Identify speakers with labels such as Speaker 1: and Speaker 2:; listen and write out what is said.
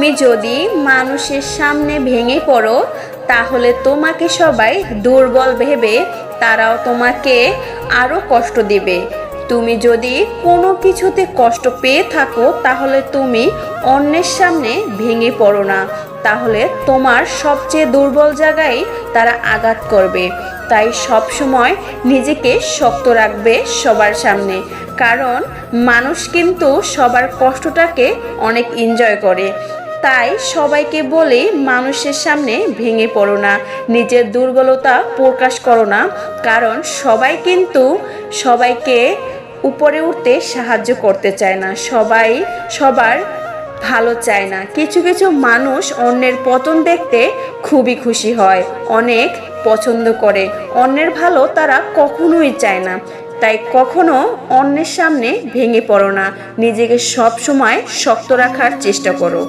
Speaker 1: তুমি যদি মানুষের সামনে ভেঙে পড়ো তাহলে তোমাকে সবাই দুর্বল ভেবে তারাও তোমাকে আরো কষ্ট দিবে। তুমি যদি কোনো কিছুতে কষ্ট পেয়ে থাকো তাহলে তুমি অন্যের সামনে ভেঙে পড়ো না, তাহলে তোমার সবচেয়ে দুর্বল জায়গায় তারা আঘাত করবে। তাই সব সময় নিজেকে শক্ত রাখবে সবার সামনে, কারণ মানুষ কিন্তু সবার কষ্টটাকে অনেক এনজয় করে। তাই সবাইকে বলি মানুষের সামনে ভেঙে পড়ো না, নিজের দুর্বলতা প্রকাশ করো না, কারণ সবাই কিন্তু সবাইকে উপরে উঠতে সাহায্য করতে চায় না, সবাই সবার ভালো চায় না। কিছু কিছু মানুষ অন্যের পতন দেখতে খুবই খুশি হয়, অনেক পছন্দ করে, অন্যের ভালো তারা কখনোই চায় না। তাই কখনো অন্যের সামনে ভেঙে পড়ো না, নিজেকে সব সময় শক্ত রাখার চেষ্টা করো।